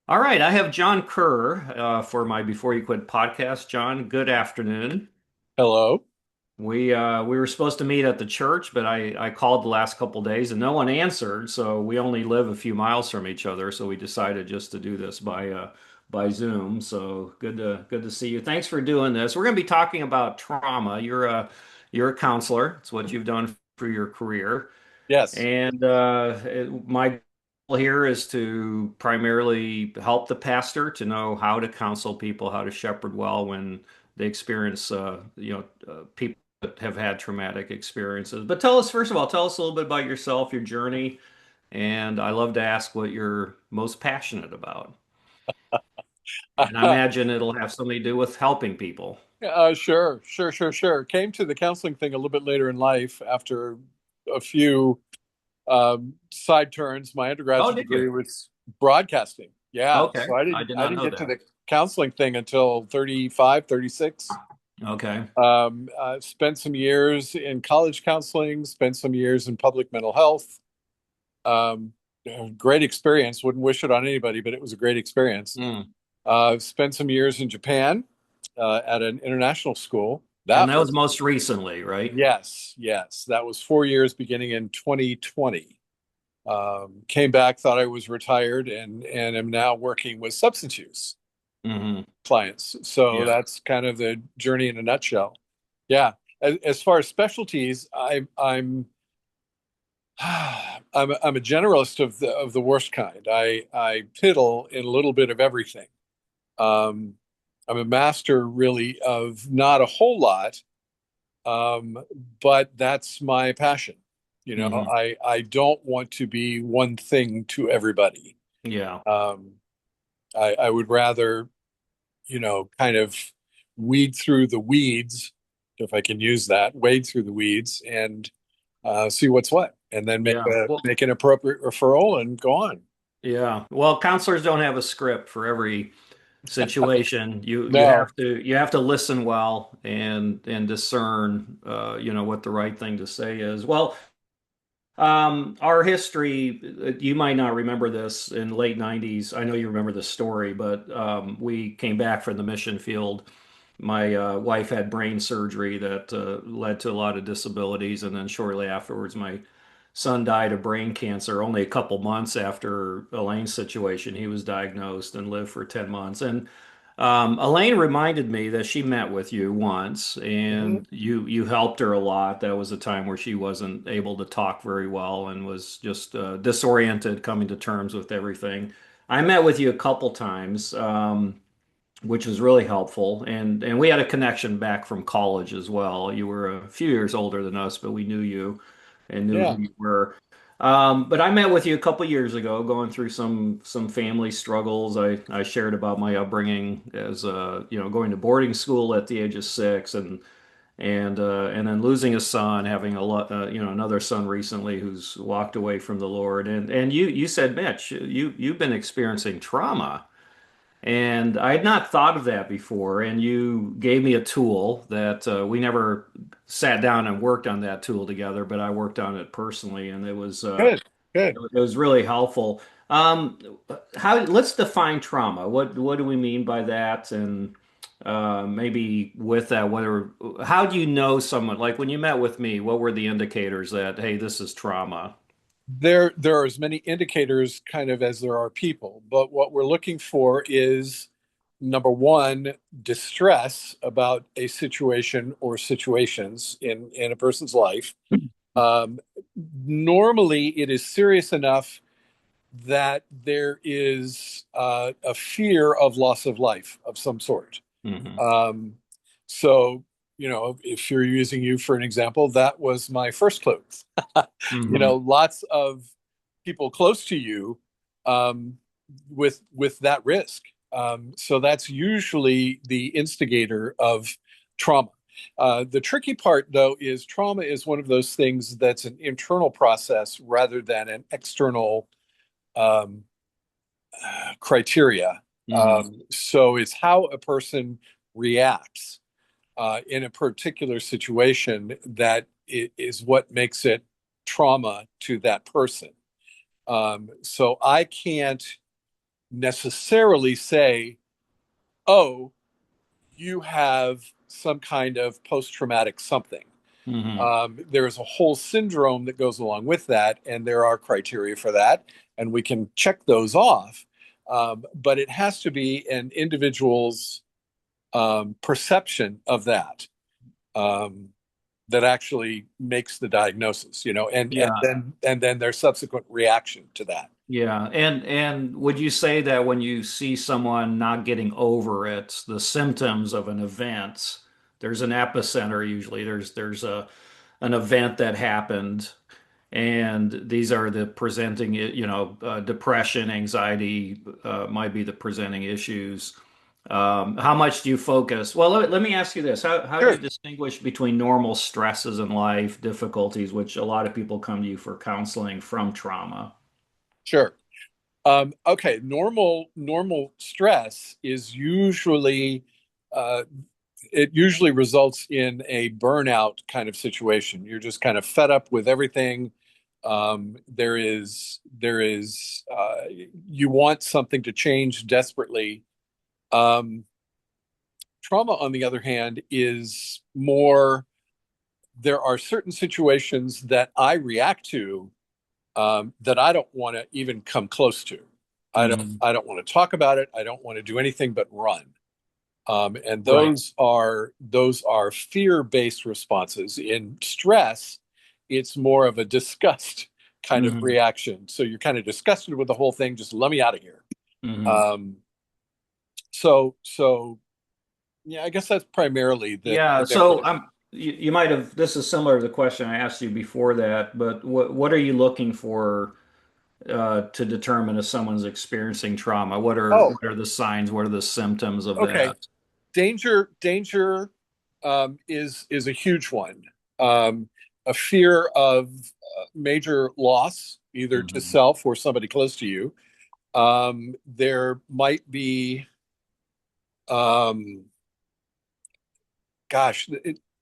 All right, I have John Kerr for my Before You Quit podcast. John, good afternoon. Hello. We were supposed to meet at the church, but I called the last couple days and no one answered. So we only live a few miles from each other, so we decided just to do this by Zoom. So good to see you. Thanks for doing this. We're going to be talking about trauma. You're a counselor. It's what you've done for your career. Yes. And my goal here is to primarily help the pastor to know how to counsel people, how to shepherd well when they experience, people that have had traumatic experiences. But tell us, first of all, tell us a little bit about yourself, your journey, and I love to ask what you're most passionate about. And I imagine it'll have something to do with helping people. Sure. Came to the counseling thing a little bit later in life after a few side turns. My Oh, undergraduate did you? degree was broadcasting. Yeah, Okay, so I I didn't did I not didn't know get to that. the counseling thing until 35, 36. Okay. Spent some years in college counseling, spent some years in public mental health. Um, Great experience. Wouldn't wish it on anybody, but it was a great experience. Mm. Spent some years in Japan at an international school. And That that was was, most recently, right? yes. That was 4 years beginning in 2020. Came back, thought I was retired, and am now working with substance use Hmm. clients. So Yeah. that's kind of the journey in a nutshell. Yeah. As far as specialties, I'm a generalist of the worst kind. I piddle in a little bit of everything. Um, I'm a master really of not a whole lot, um, but that's my passion. You know, Hmm. I don't want to be one thing to everybody. Yeah. Um, I would rather, kind of weed through the weeds, if I can use that, wade through the weeds and see what's what, and then Yeah. Well, make an appropriate referral and go on. yeah. Well, counselors don't have a script for every situation. You No, have to listen well and discern what the right thing to say is. Well, our history, you might not remember this in the late 90s. I know you remember the story, but we came back from the mission field. My wife had brain surgery that led to a lot of disabilities, and then shortly afterwards, my son died of brain cancer only a couple months after Elaine's situation. He was diagnosed and lived for 10 months. And Elaine reminded me that she met with you once Mhm. and you helped her a lot. That was a time where she wasn't able to talk very well and was just disoriented coming to terms with everything. I met with you a couple times, which was really helpful. And we had a connection back from college as well. You were a few years older than us, but we knew you and knew Yeah, who you were. But I met with you a couple years ago, going through some family struggles. I shared about my upbringing as going to boarding school at the age of 6, and then losing a son, having another son recently who's walked away from the Lord. And you said, Mitch, you've been experiencing trauma. And I had not thought of that before, and you gave me a tool that we never sat down and worked on that tool together, but I worked on it personally, and good, good. it was really helpful. Um, let's define trauma. What do we mean by that? And maybe with that, how do you know someone? Like when you met with me, what were the indicators that, hey, this is trauma? There are as many indicators kind of as there are people, but what we're looking for is number one, distress about a situation or situations in a person's life. Um, Normally, it is serious enough that there is a fear of loss of life of some sort. Hmm. Um, so, if you're using you for an example, that was my first clue. Hmm. Lots of people close to you um, with that risk. So that's usually the instigator of trauma. The tricky part, though, is trauma is one of those things that's an internal process rather than an external um, criteria. Hmm. So it's how a person reacts in a particular situation that is what makes it trauma to that person. So I can't necessarily say, oh, you have some kind of post-traumatic something. Hmm. There's a whole syndrome that goes along with that, and there are criteria for that, and we can check those off. But it has to be an individual's perception of that um, that actually makes the diagnosis, Yeah. and then their subsequent reaction to that. Yeah. And would you say that when you see someone not getting over it, the symptoms of an event, there's an epicenter usually. There's a an event that happened, and these are the presenting, depression, anxiety, might be the presenting issues. How much do you focus? Well, let me ask you this. How do you Sure, distinguish between normal stresses in life, difficulties, which a lot of people come to you for counseling, from trauma? sure. Okay, normal stress is usually uh, it usually results in a burnout kind of situation. You're just kind of fed up with everything. You want something to change desperately. Um, Trauma, on the other hand, is more. There are certain situations that I react to that I don't want to even come close to. Hmm. I don't want to talk about it. I don't want to do anything but run. And Right. those are fear-based responses. In stress, it's more of a disgust kind of Hmm. reaction. So you're kind of disgusted with the whole thing. Just let me out of here. Hmm. Um, so yeah, I guess that's primarily the Yeah. So difference. you might have, this is similar to the question I asked you before that, but what are you looking for to determine if someone's experiencing trauma? Oh, What are the signs? What are the symptoms of okay. that? Danger is a huge one. Um, a fear of major loss, either to Hmm. self or somebody close to you. There might be, um, gosh,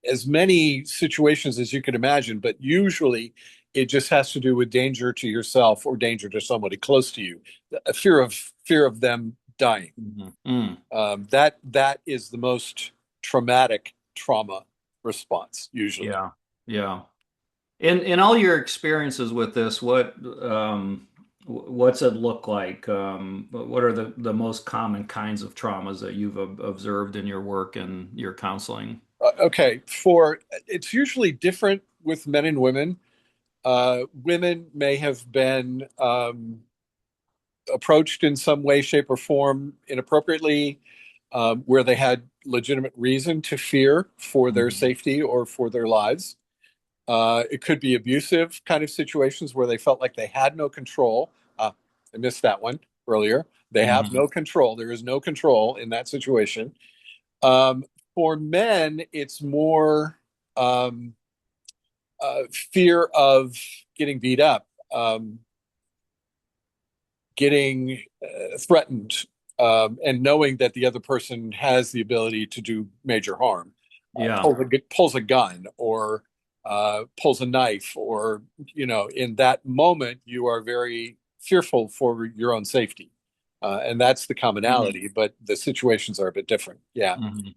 as many situations as you can imagine, but usually it just has to do with danger to yourself or danger to somebody close to you. A fear of them dying. Hmm. Mm. That is the most traumatic trauma response usually. Yeah. Yeah. In all your experiences with this, what's it look like? What are the most common kinds of traumas that you've observed in your work and your counseling? Okay, for it's usually different with men and women. Women may have been approached in some way, shape, or form inappropriately, where they had legitimate reason to fear for their Hmm. safety or for their lives. It could be abusive kind of situations where they felt like they had no control. I missed that one earlier. They have Hmm. no control. There is no control in that situation. Um, for men, it's more um, fear of getting beat up, getting threatened, and knowing that the other person has the ability to do major harm. Yeah. Pulls a gun or pulls a knife, or in that moment you are very fearful for your own safety, and that's the Hmm. commonality. But the situations are a bit different. Yeah. Hmm.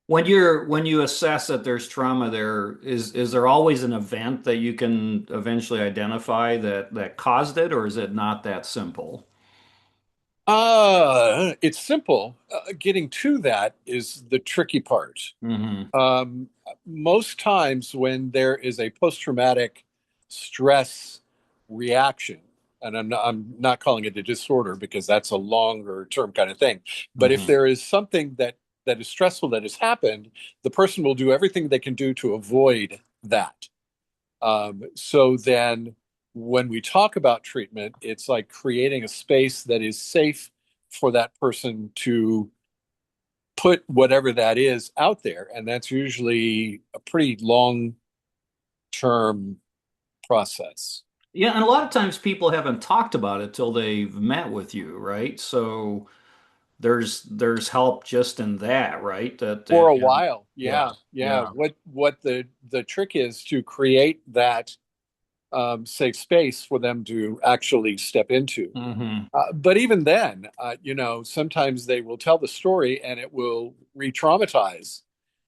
When you assess that there's trauma there, is there always an event that you can eventually identify that caused it, or is it not that simple? It's simple. Getting to that is the tricky part. Hmm. Um, Most times when there is a post-traumatic stress reaction, and I'm not calling it a disorder because that's a longer term kind of thing, but if Hmm. there is something that is stressful that has happened, the person will do everything they can do to avoid that. So then when we talk about treatment, it's like creating a space that is safe for that person to put whatever that is out there. And that's usually a pretty long term process. Yeah, and a lot of times people haven't talked about it till they've met with you, right? So there's help just in that, right? For a And while. yeah, Yeah. Yeah. yeah. What the trick is to create that safe space for them to actually step into. Hmm. But even then, sometimes they will tell the story and it will re-traumatize.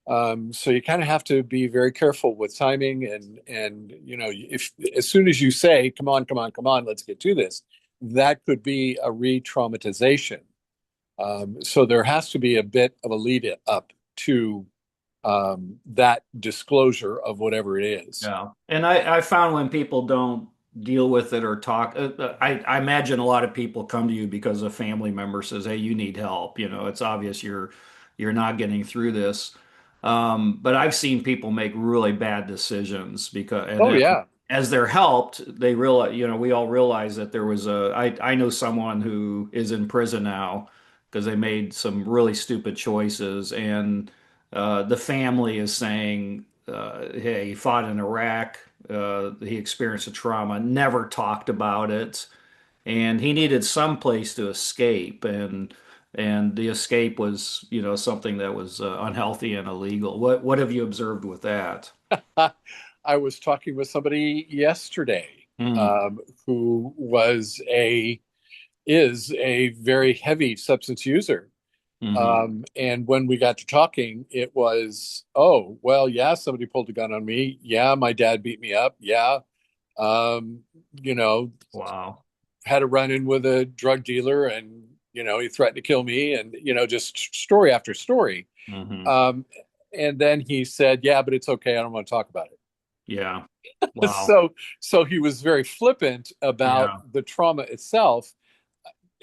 So you kind of have to be very careful with timing and if as soon as you say, "Come on, come on, come on, let's get to this," that could be a re-traumatization. So there has to be a bit of a lead up to that disclosure of whatever it is. Yeah. And I found when people don't deal with it or talk, I imagine a lot of people come to you because a family member says, "Hey, you need help." You know, it's obvious you're not getting through this. But I've seen people make really bad decisions because, and Oh then yeah. as they're helped, they realize, we all realize that there was I know someone who is in prison now because they made some really stupid choices, and the family is saying, hey, he fought in Iraq. He experienced a trauma, never talked about it, and he needed some place to escape. And the escape was, something that was unhealthy and illegal. What have you observed with that? I was talking with somebody yesterday Mm, who is a very heavy substance user. hmm. And when we got to talking, it was, oh, well, yeah, somebody pulled a gun on me. Yeah, my dad beat me up. Yeah. Um, you know, Wow. had a run in with a drug dealer and, he threatened to kill me and, just story after story. Hmm. Um, and then he said, yeah, but it's okay. I don't want to talk about it. Yeah. Wow. So he was very flippant about Yeah. the trauma itself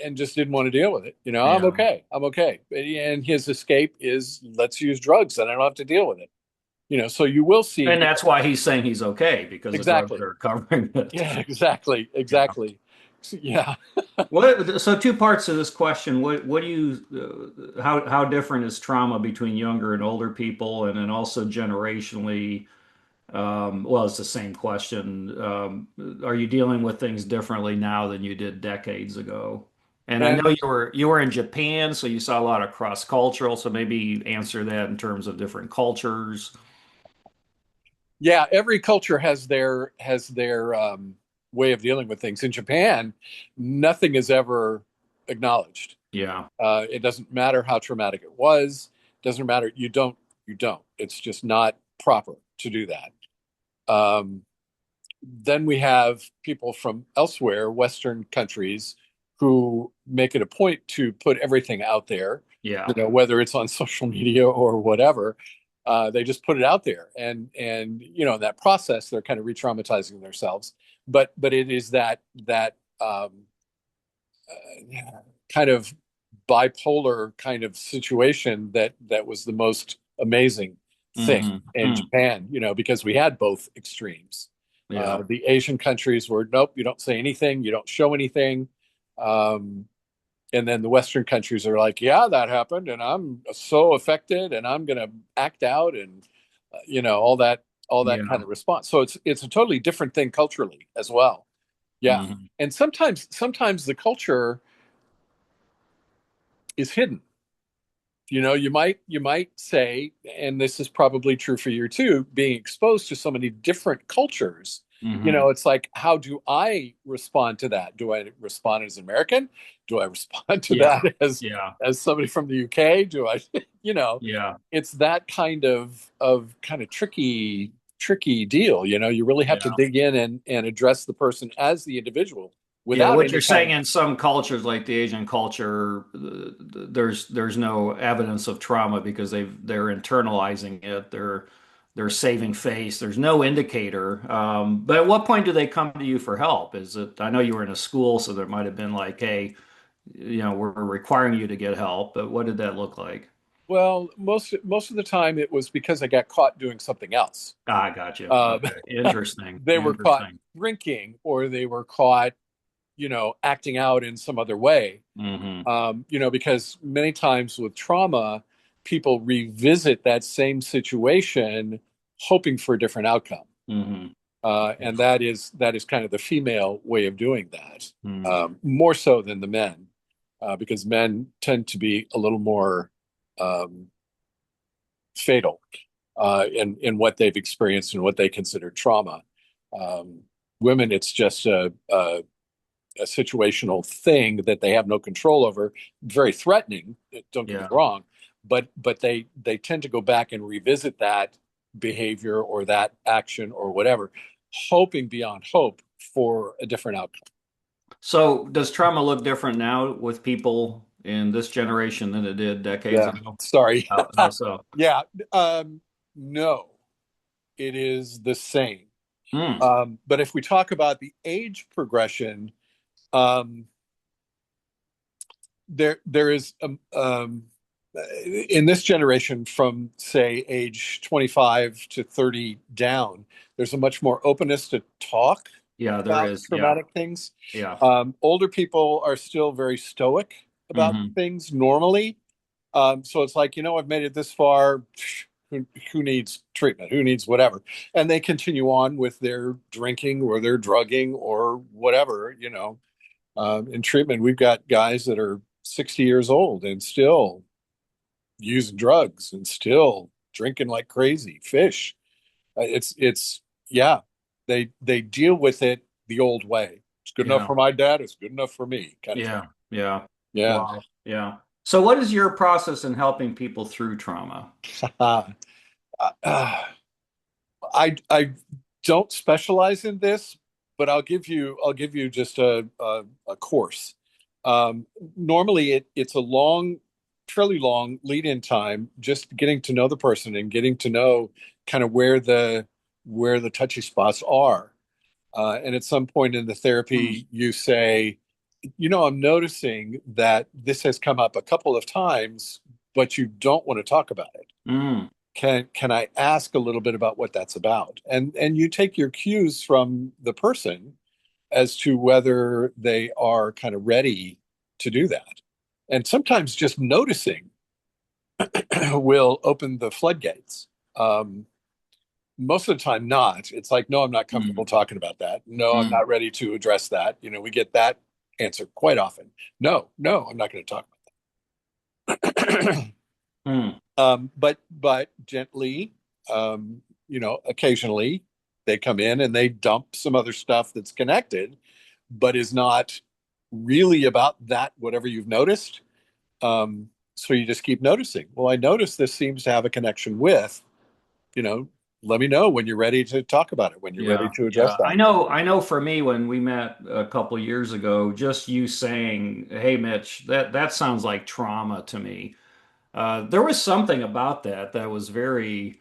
and just didn't want to deal with it. I'm Yeah. okay. I'm okay. And his escape is let's use drugs and I don't have to deal with it. So you will And see that's why he's saying he's okay because the drugs exactly. are covering it. Yeah, exactly. Yeah. Exactly. Yeah. So two parts to this question. What do how different is trauma between younger and older people, and then also generationally? Well, it's the same question. Are you dealing with things differently now than you did decades ago? And I Man, know you were in Japan, so you saw a lot of cross-cultural, so maybe answer that in terms of different cultures. yeah, every culture has their way of dealing with things. In Japan, nothing is ever acknowledged. Yeah. It doesn't matter how traumatic it was. It doesn't matter. You don't. It's just not proper to do that. Um, then we have people from elsewhere, Western countries, who make it a point to put everything out there, Yeah. whether it's on social media or whatever. They just put it out there, and in that process, they're kind of re-traumatizing themselves. But it is that kind of bipolar kind of situation that was the most amazing thing Hmm. in Mm. Japan, because we had both extremes. Yeah. The Asian countries were, nope, you don't say anything, you don't show anything. Um, and then the Western countries are like, yeah, that happened, and I'm so affected, and I'm going to act out, and all that kind Yeah. of response. So it's a totally different thing culturally as well. Yeah, Hmm. and sometimes the culture is hidden. You might say, and this is probably true for you too, being exposed to so many different cultures. Hmm. It's like, how do I respond to that? Do I respond as an American? Do I respond to Yeah. that as Yeah. as somebody from the UK? Do I, you know, Yeah. it's that kind of tricky deal. You really have to Yeah. dig in and address the person as the individual Yeah, without what any you're kind saying of in some cultures, like the Asian culture, there's no evidence of trauma because they're internalizing it. They're saving face. There's no indicator. But at what point do they come to you for help? Is it? I know you were in a school, so there might have been like, hey, we're requiring you to get help. But what did that look like? well, most of the time it was because I got caught doing something else. Ah, I got you. Um, Okay, interesting, they were caught interesting. drinking or they were caught, acting out in some other way. Hmm. Because many times with trauma, people revisit that same situation hoping for a different outcome. Hmm. And that is kind of the female way of doing that, Hmm. more so than the men, because men tend to be a little more um, fatal in what they've experienced and what they consider trauma. Um, women, it's just a situational thing that they have no control over. Very threatening. Don't get me Yeah. wrong, but they tend to go back and revisit that behavior or that action or whatever, hoping beyond hope for a different outcome. So does trauma look different now with people in this generation than it did decades Yeah. ago? Sorry. How so? Yeah. No, it is the same. Hmm. But if we talk about the age progression, um, there is in this generation from say age 25 to 30 down, there's a much more openness to talk Yeah, there about is. Yeah. traumatic things. Yeah. Older people are still very stoic about Hmm. things normally. So it's like, I've made it this far. Who needs treatment? Who needs whatever? And they continue on with their drinking or their drugging or whatever. In treatment, we've got guys that are 60 years old and still using drugs and still drinking like crazy fish. Yeah, they deal with it the old way. It's good enough Yeah. for my dad. It's good enough for me, kind of thing. Yeah. Yeah. Yeah. Wow. Yeah. So what is your process in helping people through trauma? Uh, I don't specialize in this, but I'll give you just a course. Um, Normally it's a fairly long lead-in time, just getting to know the person and getting to know kind of where the touchy spots are. And at some point in the Hmm. therapy, you say, I'm noticing that this has come up a couple of times, but you don't want to talk about it. Mm. Can I ask a little bit about what that's about? And you take your cues from the person as to whether they are kind of ready to do that. And sometimes just noticing will open the floodgates. Um, Most of the time, not. It's like, no, I'm not comfortable Mm. talking about that. No, I'm Mm. not ready to address that. We get that answer quite often. No, no, I'm not going to talk about Mm. but gently, occasionally they come in and they dump some other stuff that's connected, but is not really about that, whatever you've noticed. So you just keep noticing. Well, I noticed this seems to have a connection with, you know, let me know when you're ready to talk about it, when you're ready Yeah, to address yeah. that. I know for me when we met a couple years ago, just you saying, "Hey Mitch, that sounds like trauma to me." There was something about that that was very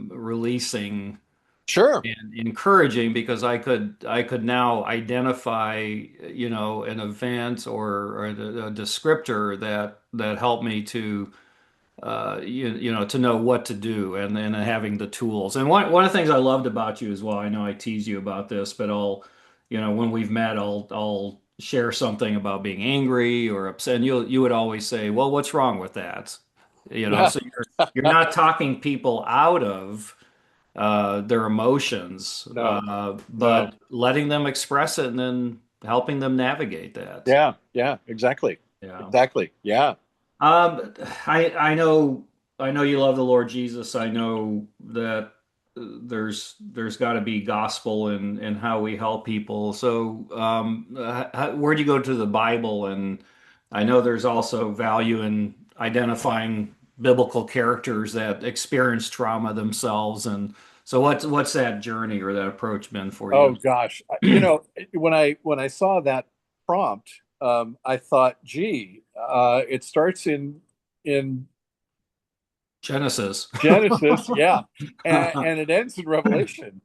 releasing Sure. and encouraging because I could now identify, an event or a descriptor that helped me to to know what to do and having the tools. And one of the things I loved about you as well, I know I tease you about this, but when we've met, I'll share something about being angry or upset, and you would always say, "Well, what's wrong with that?" Yeah. So you're not talking people out of their emotions, No, no. but letting them express it and then helping them navigate that. Yeah, yeah, exactly. Yeah. Exactly. Yeah. Um, I know you love the Lord Jesus. I know that there's got to be gospel in how we help people. So, where do you go to the Bible? And I know there's also value in identifying biblical characters that experience trauma themselves. And so, what's that journey or that approach been for Oh you? gosh, when I saw that prompt, I thought, gee, it starts in Genesis. Genesis, yeah, and it ends in Revelation.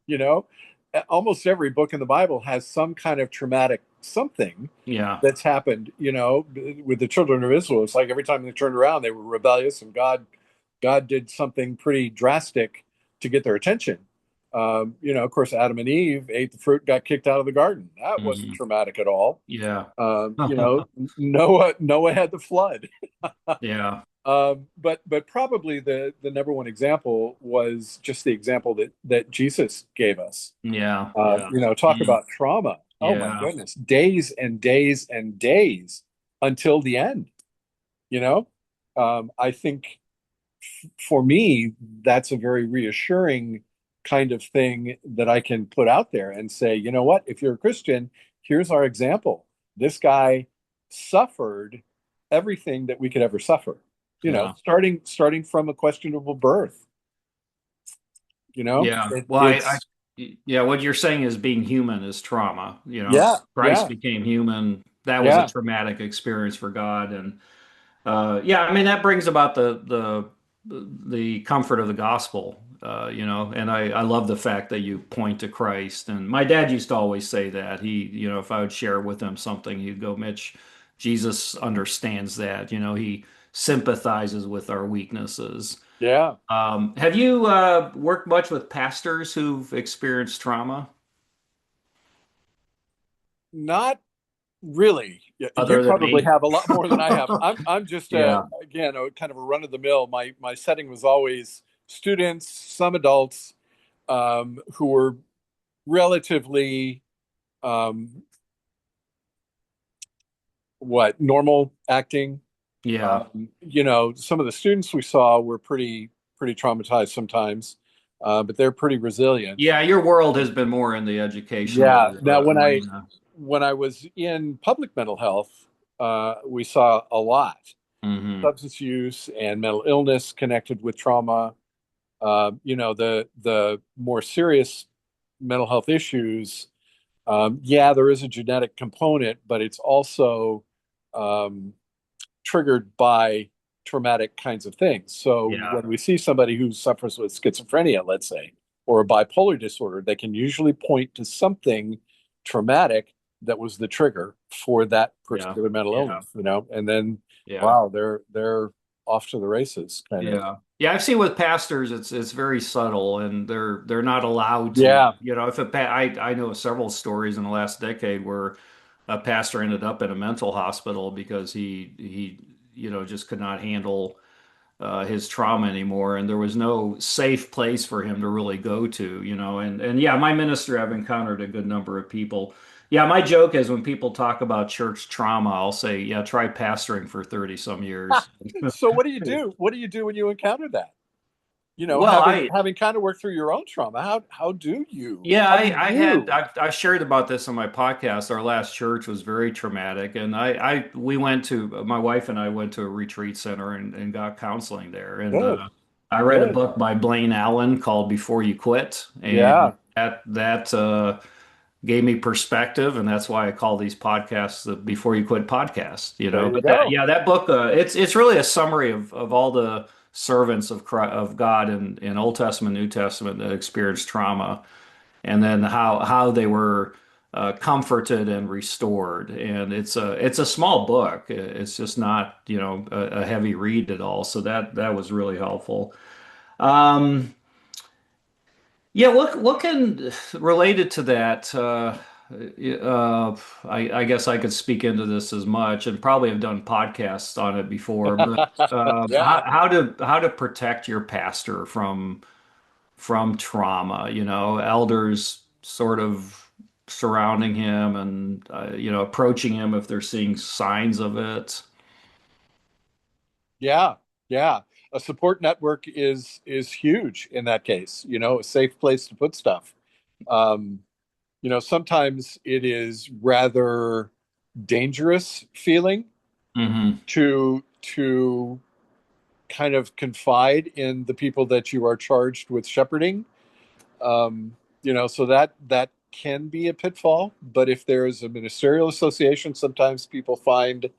Almost every book in the Bible has some kind of traumatic something Yeah. that's happened. With the children of Israel, it's like every time they turned around, they were rebellious, and God did something pretty drastic to get their attention. Of course, Adam and Eve ate the fruit, got kicked out of the garden. That wasn't Mhm. traumatic at all. Yeah. Noah had the flood. Yeah. But probably the number one example was just the example that Jesus gave us. Yeah. Yeah. Talk Mm. about trauma. Oh my Yeah. goodness, days and days and days until the end. You know, I think for me that's a very reassuring. kind of thing that I can put out there and say, you know what, if you're a Christian, here's our example. This guy suffered everything that we could ever suffer, Yeah. starting from a questionable birth, Yeah. Well, it's yeah, what you're saying is being human is trauma. yeah, Christ yeah, became human. That was a yeah, traumatic experience for God. And yeah, I mean, that brings about the comfort of the gospel, and I love the fact that you point to Christ. And my dad used to always say that if I would share with him something, he'd go, Mitch, Jesus understands that, he sympathizes with our weaknesses. yeah. Have you worked much with pastors who've experienced trauma Not really. You other than probably me? have a lot more than I have. I'm just Yeah. again a kind of a run of the mill. My setting was always students, some adults who were relatively um, what normal acting. Yeah. Some of the students we saw were pretty traumatized sometimes, but they're pretty resilient. Yeah, your world has been more in the Yeah. educational Now, arena. when I was in public mental health, we saw a lot Hmm. substance use and mental illness connected with trauma. The more serious mental health issues. Yeah, there is a genetic component, but it's also um, triggered by traumatic kinds of things. So Yeah. when we see somebody who suffers with schizophrenia, let's say, or a bipolar disorder, they can usually point to something traumatic that was the trigger for that Yeah. particular mental Yeah. illness, and then Yeah. wow, they're off to the races, kind of. Yeah. Yeah, I've seen with pastors it's very subtle and they're not allowed to, Yeah. if I know several stories in the last decade where a pastor ended up in a mental hospital because he just could not handle his trauma anymore, and there was no safe place for him to really go to, and yeah, my ministry, I've encountered a good number of people. Yeah, my joke is when people talk about church trauma, I'll say, yeah, try pastoring for 30 some years. So what do you do? What do you do when you encounter that? Well, Having kind of worked through your own trauma, yeah, how do I had you? I shared about this on my podcast. Our last church was very traumatic, and we went to my wife and I went to a retreat center and got counseling there. And Good, I read a good. book by Blaine Allen called Before You Quit, and Yeah, that gave me perspective, and that's why I call these podcasts the Before You Quit podcast. there you But that go. yeah, that book it's really a summary of all the servants of God in Old Testament, New Testament that experienced trauma and then how they were comforted and restored. And it's a small book. It's just not a heavy read at all. So that was really helpful. Um, yeah, what can related to that. I guess I could speak into this as much, and probably have done podcasts on it before. But Yeah, how to protect your pastor from trauma, elders sort of surrounding him and approaching him if they're seeing signs of it. yeah, yeah. A support network is huge in that case. A safe place to put stuff. Um, Sometimes it is rather dangerous feeling Hmm. to kind of confide in the people that you are charged with shepherding. So that can be a pitfall. But if there is a ministerial association, sometimes people find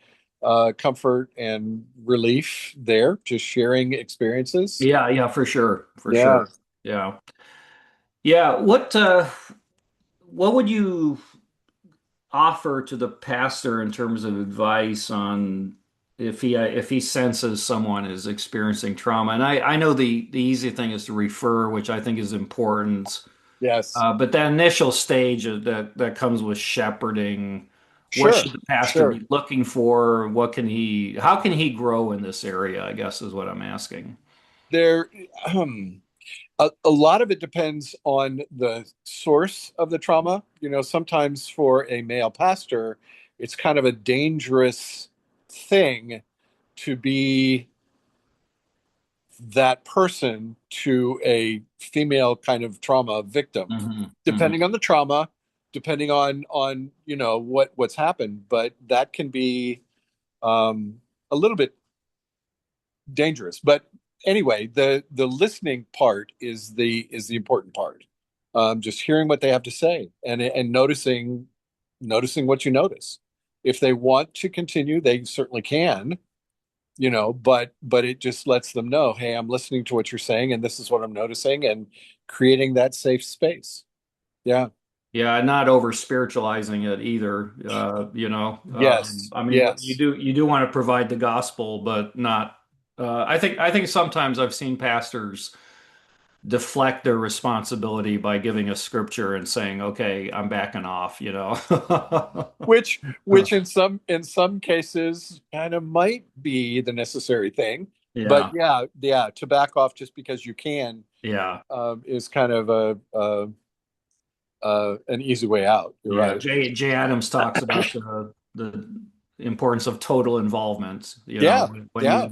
comfort and relief there, just sharing experiences. Yeah, yeah, for sure, for sure. Yeah, Yeah, yeah. What would you offer to the pastor in terms of advice on if he senses someone is experiencing trauma? And I know the easy thing is to refer, which I think is important. yes, But that initial stage that comes with shepherding, what sure, should the pastor sure. be looking for? How can he grow in this area, I guess is what I'm asking. There, a lot of it depends on the source of the trauma. Sometimes for a male pastor, it's kind of a dangerous thing to be that person to a female kind of trauma victim, Hmm. depending on the trauma, depending on what's happened. But that can be a little bit dangerous. But anyway, the listening part is the important part. Just hearing what they have to say and noticing what you notice. If they want to continue, they certainly can, but it just lets them know, hey, I'm listening to what you're saying, and this is what I'm noticing, and creating that safe space. Yeah. Yeah, not over spiritualizing it either. Yes. I mean, Yes. you do want to provide the gospel, but not. I think sometimes I've seen pastors deflect their responsibility by giving a scripture and saying, "Okay, I'm backing off," you know. Which in some cases kind of might be the necessary thing. But Yeah, yeah, yeah, to back off just because you can yeah. is kind of an easy way out. You're Yeah, right. Jay Adams talks about the importance of total involvement. You know, Yeah, yeah,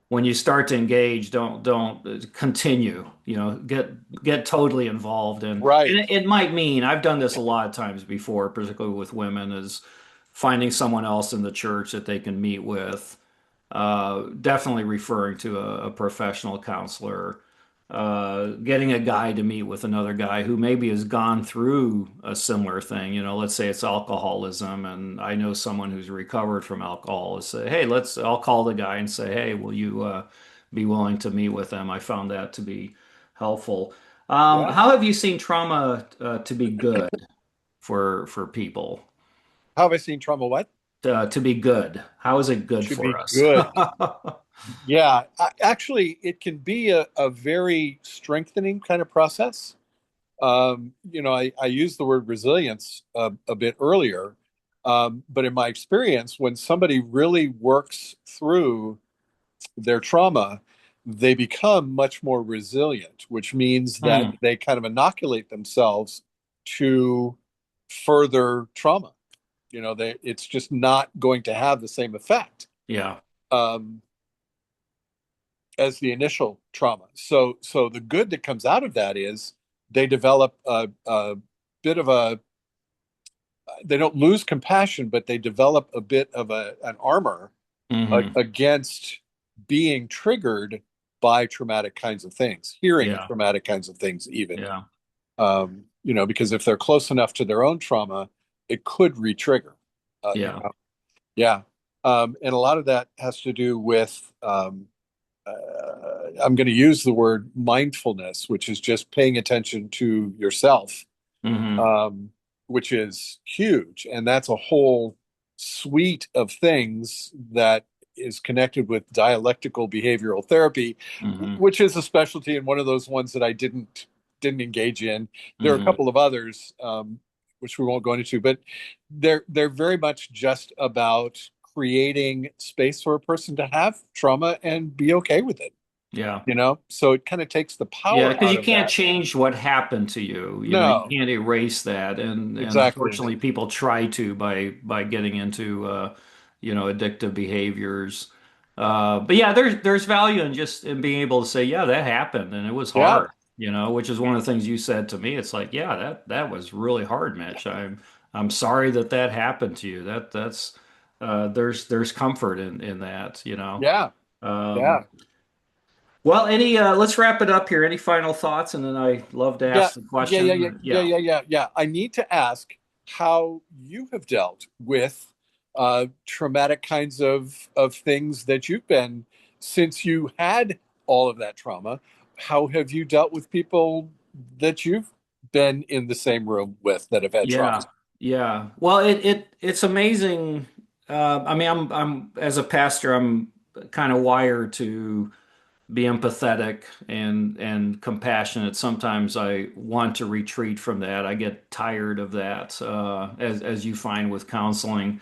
when you start to engage, don't continue. You know, get totally involved, and right. it might mean I've done this a lot of times before, particularly with women, is finding someone else in the church that they can meet with. Definitely referring to a professional counselor, getting a guy to meet with another guy who maybe has gone through a similar thing. You know, let's say it's alcoholism, and I know someone who's recovered from alcohol. Say, hey, I'll call the guy and say, hey, will you be willing to meet with them? I found that to be helpful. Yeah. How have you seen trauma to be good for people? How have I seen trauma? What? To be good? How is it good To for be us? good. Yeah. Actually, it can be a very strengthening kind of process. I used the word resilience a bit earlier, but in my experience, when somebody really works through their trauma, they become much more resilient, which means that Hmm. they kind of inoculate themselves to further trauma. It's just not going to have the same effect Yeah. um, as the initial trauma. So the good that comes out of that is they develop a bit of a they don't lose compassion, but they develop a bit of an armor Hmm. against being triggered by traumatic kinds of things, hearing Yeah. traumatic kinds of things, even. Yeah. Because if they're close enough to their own trauma, it could re-trigger. Yeah. Yeah. And a lot of that has to do with I'm going to use the word mindfulness, which is just paying attention to yourself, Hmm. um, which is huge. And that's a whole suite of things that is connected with dialectical behavioral therapy, Hmm. which is a specialty and one of those ones that I didn't engage in. There are a Hmm. couple of others, which we won't go into, but they're very much just about creating space for a person to have trauma and be okay with it. Yeah. So it kind of takes the Yeah, power because out you of can't that. change what happened to you. You know, you No, can't erase that, and exactly. unfortunately, people try to by getting into addictive behaviors. But yeah, there's value in just in being able to say, yeah, that happened, and it was Yeah, hard. You know, which is one of the things you said to me. It's like, yeah, that was really hard, Mitch. I'm sorry that that happened to you. That's there's comfort in that. You know. yeah, Um, yeah, well, any let's wrap it up here. Any final thoughts? And then I love to yeah, ask the yeah, yeah, question. yeah, yeah, Yeah. yeah, yeah, yeah. I need to ask how you have dealt with traumatic kinds of things that you've been since you had all of that trauma. How have you dealt with people that you've been in the same room with that have had trauma? Yeah. Yeah. Well, it's amazing. I mean, I'm as a pastor, I'm kind of wired to be empathetic and compassionate. Sometimes I want to retreat from that. I get tired of that, as you find with counseling.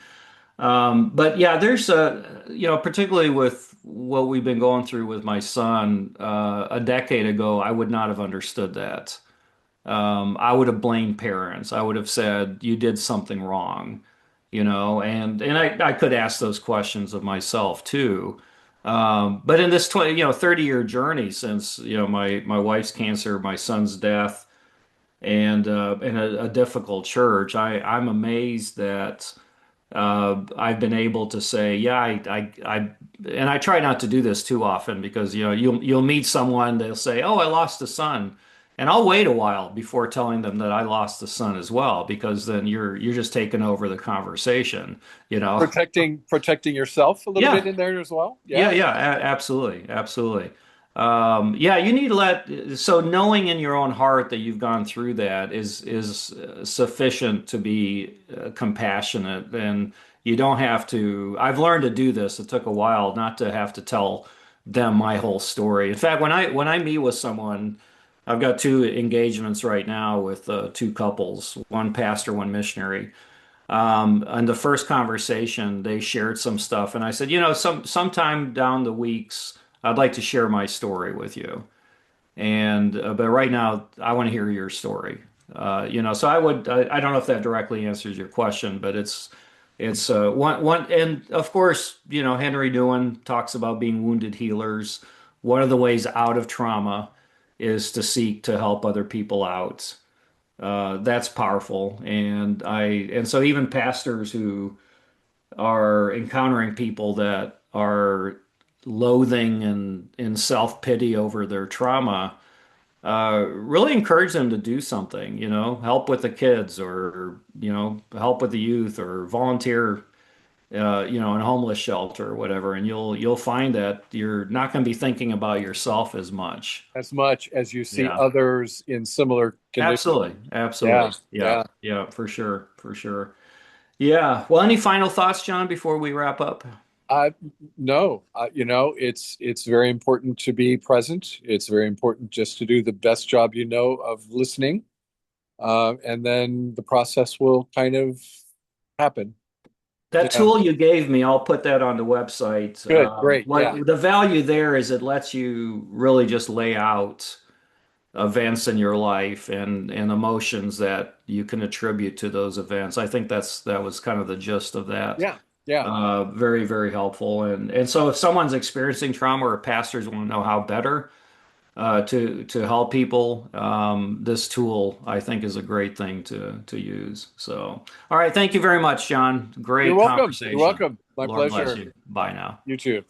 But yeah, there's particularly with what we've been going through with my son, a decade ago, I would not have understood that. I would have blamed parents. I would have said, you did something wrong, and I could ask those questions of myself too. But in this 20, 30-year journey since, my wife's cancer, my son's death, and in a difficult church, I'm amazed that I've been able to say, yeah, and I try not to do this too often because you'll meet someone, they'll say, oh, I lost a son, and I'll wait a while before telling them that I lost a son as well, because then you're just taking over the conversation, you know. Protecting yourself a little bit Yeah, in there as well. yeah, Yeah, yeah, absolutely, absolutely. Yeah, you need to so knowing in your own heart that you've gone through that is sufficient to be compassionate, and you don't have to. I've learned to do this. It took a while not to have to tell them my whole story. In fact, when I meet with someone, I've got two engagements right now with two couples, one pastor, one missionary. And the first conversation, they shared some stuff, and I said, sometime down the weeks, I'd like to share my story with you. And but right now, I want to hear your story. So I don't know if that directly answers your question, but it's one, and of course, Henry Nouwen talks about being wounded healers. One of the ways out of trauma is to seek to help other people out. That's powerful. And so even pastors who are encountering people that are loathing and in self-pity over their trauma, really encourage them to do something, help with the kids, or, help with the youth, or volunteer, in a homeless shelter or whatever. And you'll find that you're not going to be thinking about yourself as much. as much as you see Yeah. others in similar conditions. Absolutely. Yeah, Absolutely. Yeah. yeah. Yeah, for sure. For sure. Yeah. Well, any final thoughts, John, before we wrap up? Uh, no, it's very important to be present. It's very important just to do the best job you know of listening, and then the process will kind of happen. That Yeah, tool you gave me, I'll put that on the website. good, great. Yeah, What the value there is, it lets you really just lay out events in your life and emotions that you can attribute to those events. I think that was kind of the gist of that. yeah, yeah. Very, very helpful. And so if someone's experiencing trauma, or pastors want to know how better to help people, this tool I think is a great thing to use. So, all right, thank you very much, John. You're Great welcome. You're conversation. welcome. My Lord bless pleasure. you. Bye now. You too.